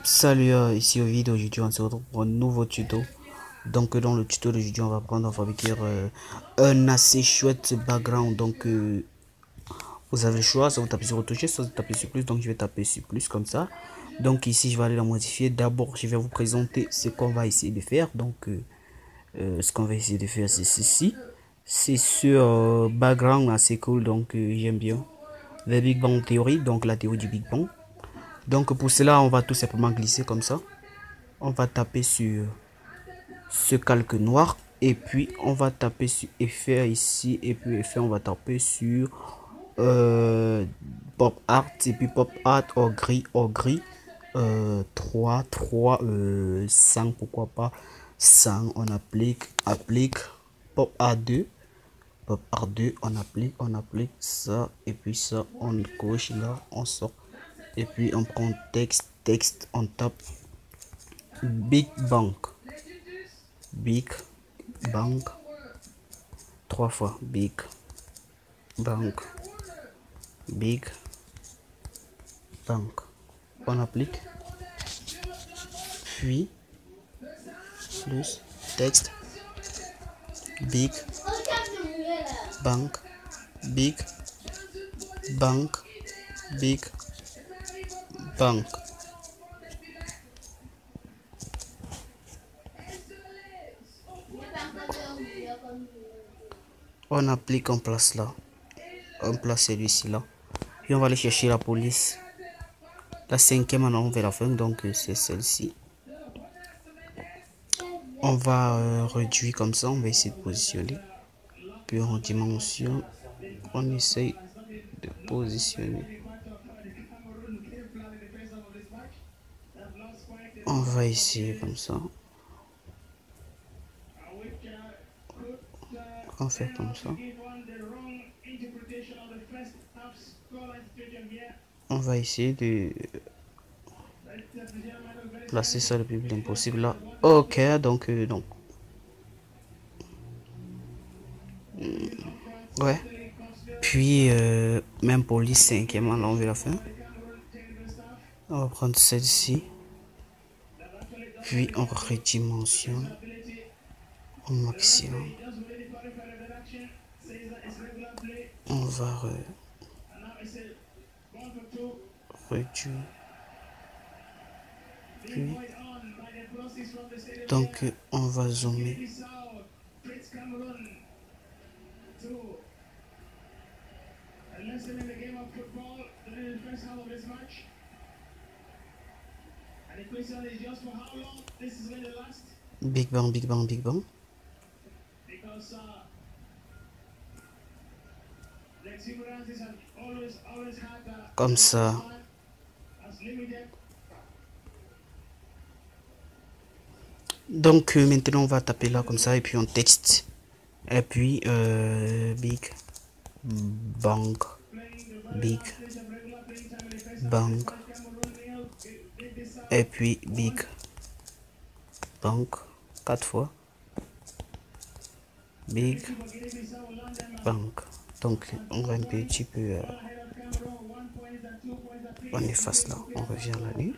Salut, ici Ovid. Aujourd'hui on se retrouve pour un nouveau tuto. Donc dans le tuto d'aujourd'hui on va prendre à fabriquer un assez chouette background. Donc vous avez le choix, soit vous tapez sur retoucher, soit vous tapez sur plus. Donc je vais taper sur plus comme ça. Donc ici je vais aller la modifier. D'abord je vais vous présenter ce qu'on va essayer de faire. Donc ce qu'on va essayer de faire c'est ceci. C'est sur background assez cool, donc j'aime bien. The Big Bang Theory, donc la théorie du Big Bang. Donc pour cela on va tout simplement glisser comme ça. On va taper sur ce calque noir et puis on va taper sur effet ici et puis effet on va taper sur pop art et puis pop art au gris 3 100, pourquoi pas 100. On applique pop art 2, on applique ça et puis ça on coche là, on sort et puis on prend texte on tape Big Bang, Big Bang, 3 fois Big Bang, Big Bang. On applique, puis plus texte Big Bang, Big Bang, Big Bang. On applique, en place là, on place celui-ci là, puis on va aller chercher la police. La cinquième on vers la fin, donc c'est celle-ci. On va réduire comme ça, on va essayer de positionner, puis en dimension on essaye de positionner. On va essayer comme ça, on fait comme ça, on va essayer de placer ça le plus bien possible là. Ok, donc ouais, puis même pour les cinquième on l'enlever la fin. On va prendre celle-ci, puis on redimensionne au maximum. On va réduire, puis donc on va zoomer. Big Bang, Big Bang, Big Bang. Comme ça. Donc maintenant on va taper là comme ça et puis on texte. Et puis Big Bang, Big Bang. Et puis Big Bang 4 fois. Big Bang. Donc on va un petit peu on efface là, on revient là-dessus.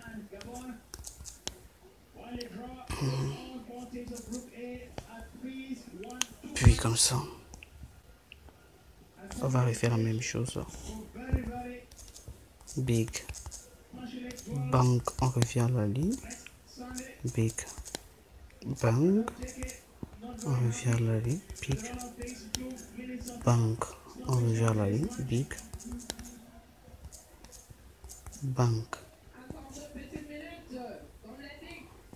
Puis comme ça on va refaire la même chose là. Big Bang, on revient à la ligne. Big Bang, on revient à la ligne. Big Bang, on revient à la ligne. Big Bang.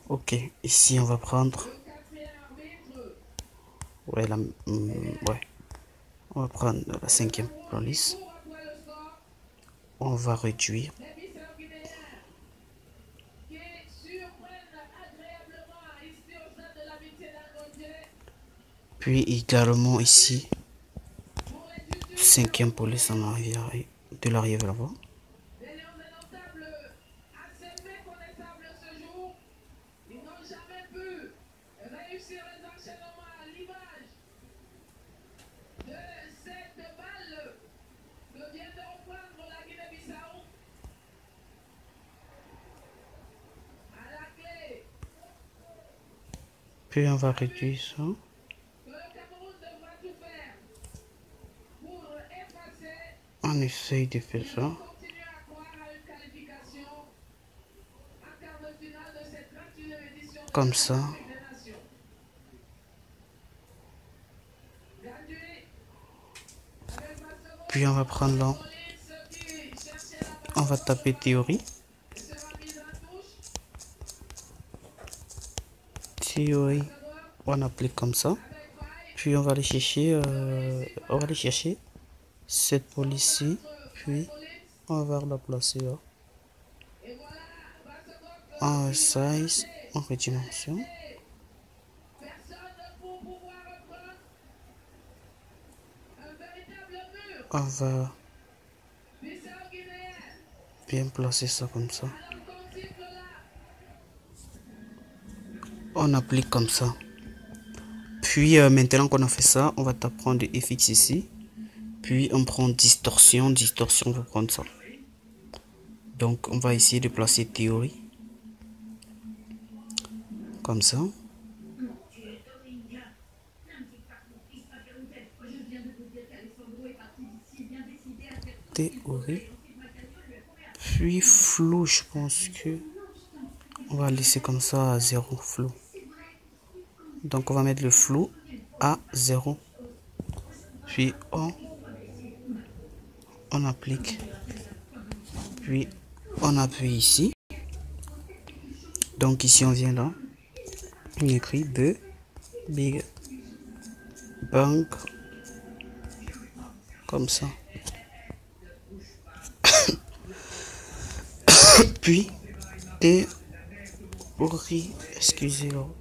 Ok, ici on va prendre ouais, ouais, on va prendre la cinquième police. On va réduire. Puis également ici, cinquième police en arrière, de l'arrière là-bas. Puis on va réduire ça. On essaye de faire ça. Comme ça. Puis on va prendre là. On va taper théorie. Théorie. On applique comme ça. Puis on va aller chercher. Cette police-ci. Puis on va la placer là. En size. En redimension. On va bien placer ça comme ça. On applique comme ça. Puis maintenant qu'on a fait ça, on va prendre FX ici. Puis on prend distorsion. Distorsion, on va prendre ça. Donc on va essayer de placer théorie. Comme ça. Théorie. Puis flou, je pense que on va laisser comme ça à 0 flou. Donc on va mettre le flou à 0. Puis on applique. Puis on appuie ici. Donc ici on vient là. On écrit de Big Bang. Comme ça. Puis théorie. Excusez-moi.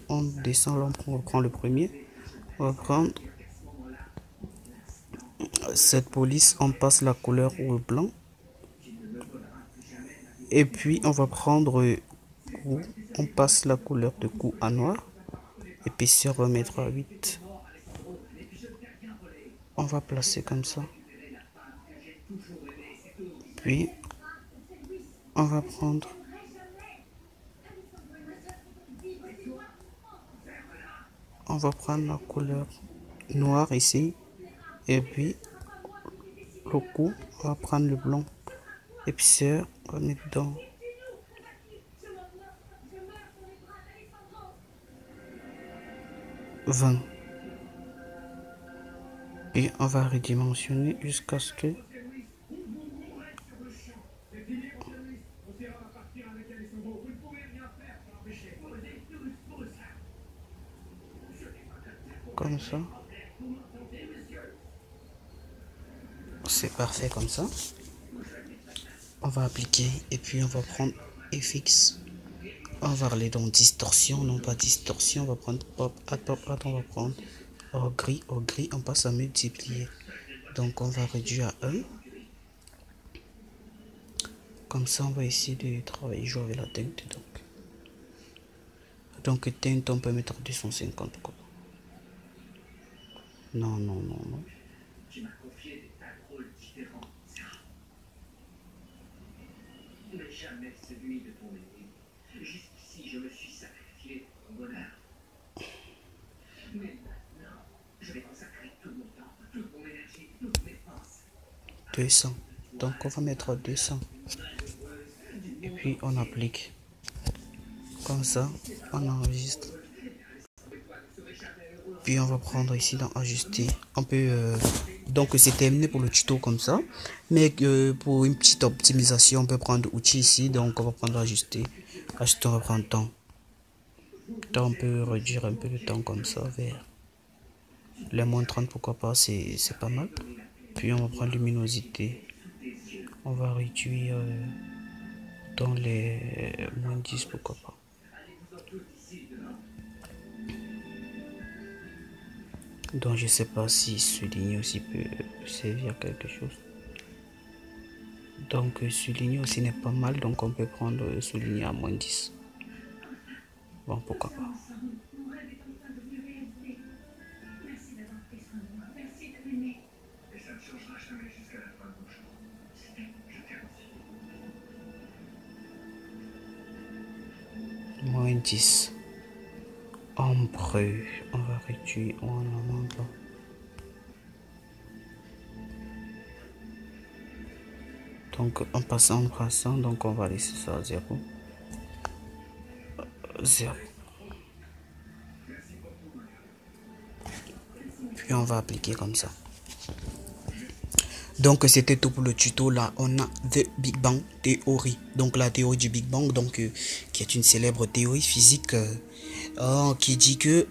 On descend là, on prend le premier. On va prendre cette police, on passe la couleur au blanc. Et puis on va prendre cou, on passe la couleur de cou à noir. Épaisseur on va mettre à 8. On va placer comme ça. Puis on va prendre la couleur noire ici. Et puis le cou, on va prendre le blanc. Épaisseur, on va mettre dans 20. Et on va redimensionner jusqu'à ce que comme ça. C'est parfait comme ça. On va appliquer et puis on va prendre FX. On va aller dans distorsion, non pas distorsion. On va prendre pop, on va prendre au gris, on passe à multiplier. Donc on va réduire à 1. Comme ça on va essayer de travailler jouer avec la teinte. Donc teinte on peut mettre 250. Pourquoi pas. Non. Jamais celui de ton aîné. Jusqu'ici, je me suis sacrifié pour ton bonheur. Mais maintenant, je vais consacrer tout mon temps, toute mon énergie, toutes mes forces. 200. Donc, on va mettre 200. Et puis, on applique. Comme ça, on enregistre. Puis, on va prendre ici dans ajuster. On peut... Donc, c'est terminé pour le tuto comme ça. Mais pour une petite optimisation, on peut prendre outil ici. Donc, on va prendre ajuster. Ajuster, on va prendre temps. On peut réduire un peu le temps comme ça vers les moins 30, pourquoi pas, c'est pas mal. Puis, on va prendre luminosité. On va réduire dans les moins 10, pourquoi pas. Donc, je sais pas si souligner aussi peut servir à quelque chose. Donc souligner aussi n'est pas mal, donc on peut prendre souligner à moins 10. Bon, pourquoi pas. 10. Ombre, on va réduire, on en manque. Donc en passant, donc on va laisser ça à 0. 0. Puis on va appliquer comme ça. Donc c'était tout pour le tuto. Là on a The Big Bang Theory, donc la théorie du Big Bang, donc qui est une célèbre théorie physique qui dit que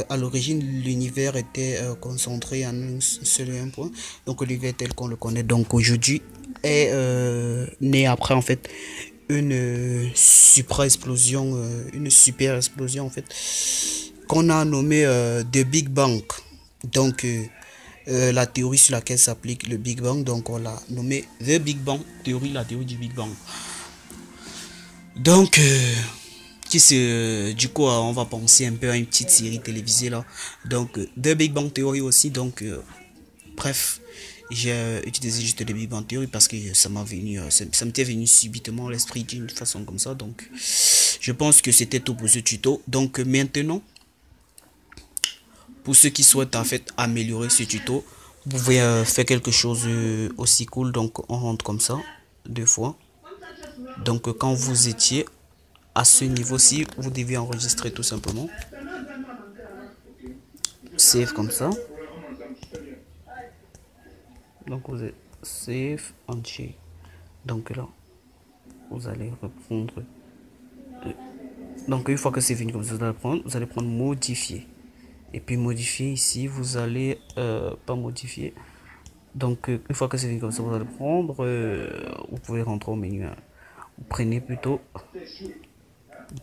à l'origine l'univers était concentré en un seul et un point, donc l'univers tel qu'on le connaît donc aujourd'hui est né après en fait une super explosion en fait qu'on a nommé The Big Bang. Donc la théorie sur laquelle s'applique le Big Bang, donc on l'a nommé The Big Bang Theory, la théorie du Big Bang. Donc du coup on va penser un peu à une petite série télévisée là, donc The Big Bang Theory aussi. Donc bref, j'ai utilisé juste The Big Bang Theory parce que ça m'était venu subitement à l'esprit d'une façon comme ça. Donc je pense que c'était tout pour ce tuto. Donc maintenant, pour ceux qui souhaitent en fait améliorer ce tuto, vous pouvez faire quelque chose aussi cool. Donc on rentre comme ça 2 fois. Donc quand vous étiez à ce niveau-ci, vous devez enregistrer tout simplement. Save comme ça. Donc vous êtes save entier. Donc là, vous allez reprendre. Donc une fois que c'est fini comme ça, vous allez prendre modifier. Et puis modifier ici, vous allez pas modifier. Donc une fois que c'est fini comme ça, vous allez prendre, vous pouvez rentrer au menu. Vous prenez plutôt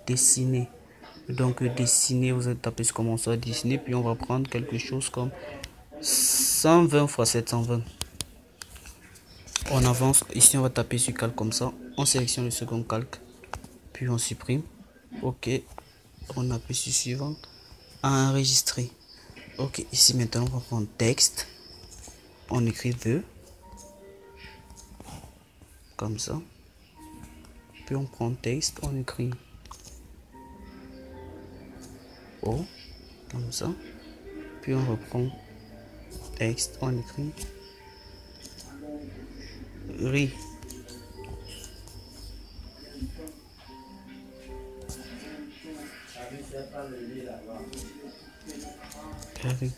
dessiner. Donc dessiner, vous allez taper comment ça, dessiner, puis on va prendre quelque chose comme 120 x 720. On avance, ici on va taper sur calque comme ça, on sélectionne le second calque, puis on supprime. Ok, on appuie sur suivant, enregistrer. Ok, ici maintenant on va prendre texte, on écrit the, comme ça, puis on prend texte, on écrit O, comme ça, puis on reprend texte, on écrit ri. Carré.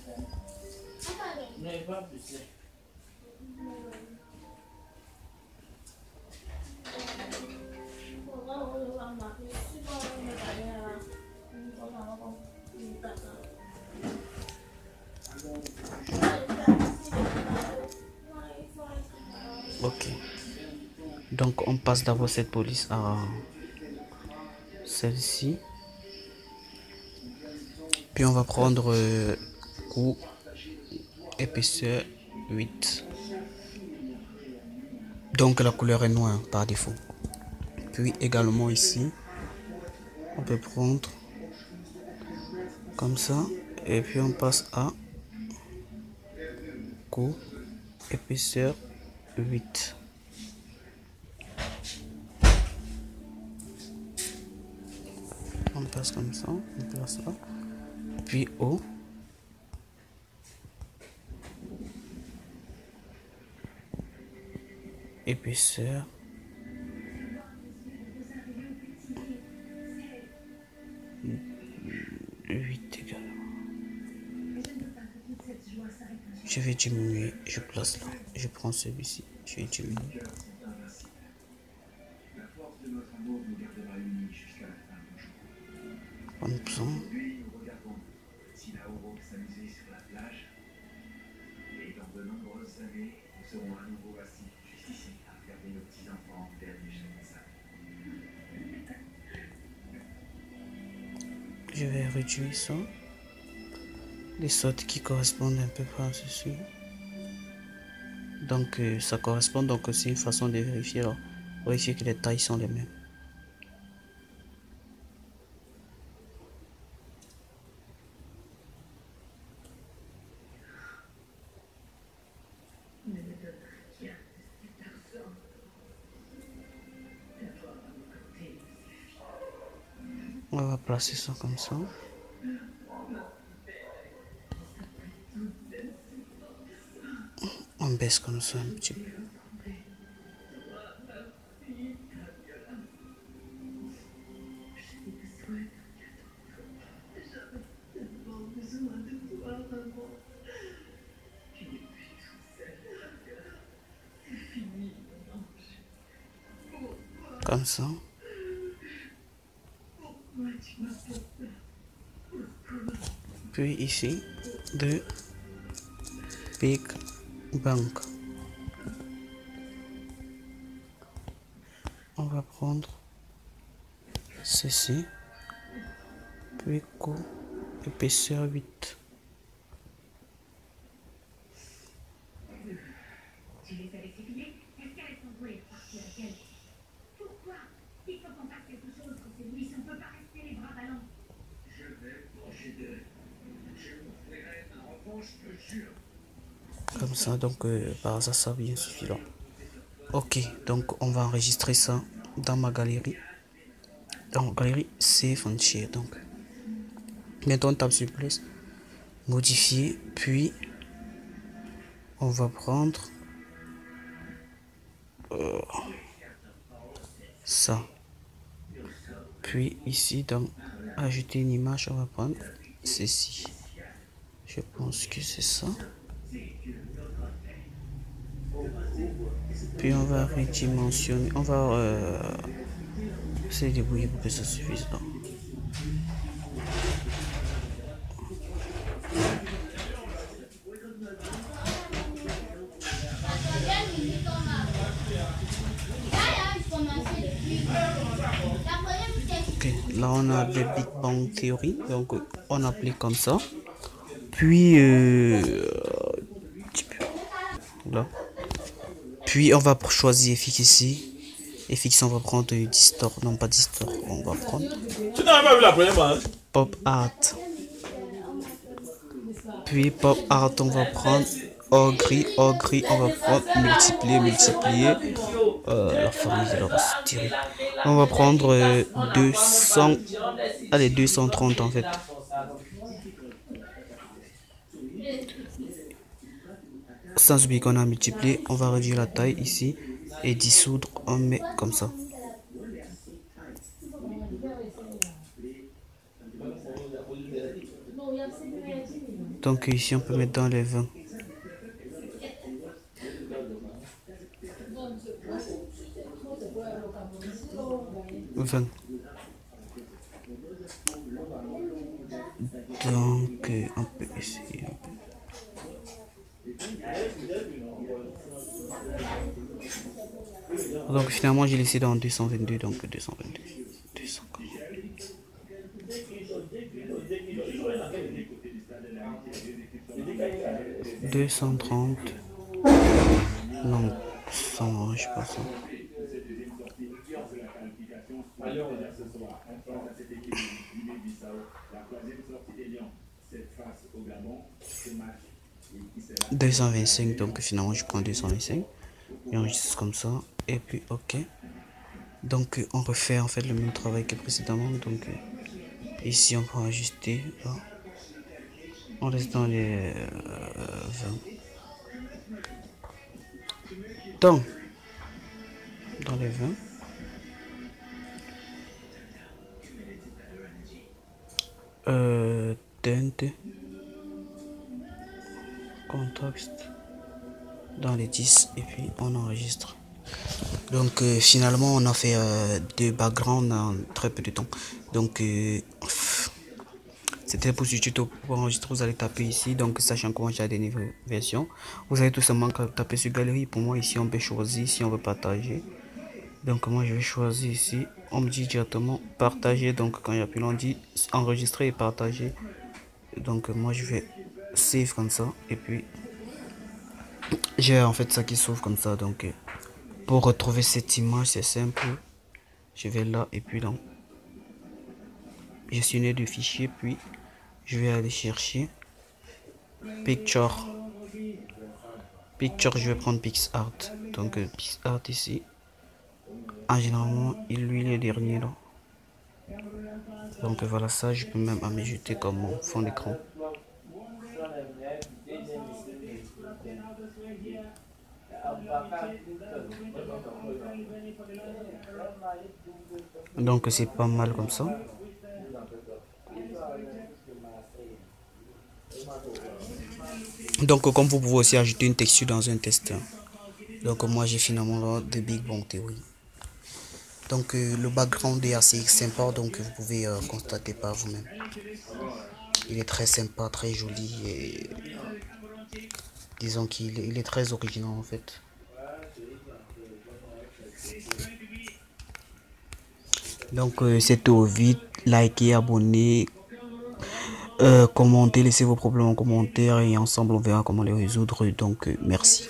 Ok, donc on passe d'abord cette police à celle-ci, puis on va prendre coût épaisseur 8, donc la couleur est noire par défaut. Puis également ici on peut prendre comme ça, et puis on passe à coût épaisseur 8. On passe comme ça, on place là, puis haut, épaisseur 8 également. Je vais diminuer, je place là, je prends celui-ci, je vais diminuer. On prend. Je vais réduire ça, les sortes qui correspondent un peu par ceci. Donc ça correspond, donc c'est une façon de vérifier là, vérifier que les tailles sont les mêmes. placer ça comme ça. On baisse comme ça un petit peu. Comme ça. Puis ici, de Big Bank. On va prendre ceci. Puis épaisseur 8. Comme ça, donc par ça bien suffisant. Ok, donc on va enregistrer ça dans ma galerie. Dans galerie Save and Share. Donc maintenant on tape sur place, modifier, puis on va prendre ça. Puis ici dans ajouter une image, on va prendre ceci. Je pense que c'est ça. Puis on va redimensionner, on va se débrouiller pour que ça suffise. Là. Ok, là on a le Big Bang Theory, donc on applique comme ça. Puis là. Puis on va choisir FX ici. FX on va prendre Distort, non pas Distort, on va prendre Pop Art. Puis Pop Art on va prendre Or gris, on va prendre multiplier. La famille de la tirer. On va prendre 200, allez 230 en fait. Sans oublier qu'on a multiplié, on va réduire la taille ici et dissoudre, on met comme ça. Donc ici on peut mettre dans les 20. Donc on peut essayer un peu. Donc finalement j'ai laissé dans 222, donc 222. 230. Non, 100, je sais pas ça. 225, donc finalement je prends 225 et on enregistre comme ça et puis ok. Donc on refait en fait le même travail que précédemment. Donc ici on peut ajuster là. On reste dans les 20. Dans les 20. Tente. Contexte. Dans les 10 et puis on enregistre. Donc finalement on a fait deux backgrounds en très peu de temps. Donc c'était pour ce tuto. Pour enregistrer, vous allez taper ici. Donc sachant comment j'ai des nouvelles versions, vous allez tout simplement taper sur galerie. Pour moi ici on peut choisir si on veut partager. Donc moi je vais choisir ici. On me dit directement partager. Donc quand j'appuie on dit enregistrer et partager. Donc moi je vais save comme ça et puis j'ai en fait ça qui s'ouvre comme ça. Donc pour retrouver cette image c'est simple, je vais là et puis donc gestionnaire de fichier, puis je vais aller chercher picture, je vais prendre PixArt. Donc PixArt ici, généralement il lui est le dernier là. Donc voilà ça, je peux même ajouter comme mon fond d'écran. Donc c'est pas mal comme ça. Donc comme vous pouvez aussi ajouter une texture dans un test. Donc moi j'ai finalement là de Big Bang Theory. Donc le background est assez sympa, donc vous pouvez constater par vous-même. Il est très sympa, très joli et disons qu'il est très original en fait. Donc c'est tout, vite, likez, abonnez, commentez, laissez vos problèmes en commentaire et ensemble on verra comment les résoudre. Donc merci.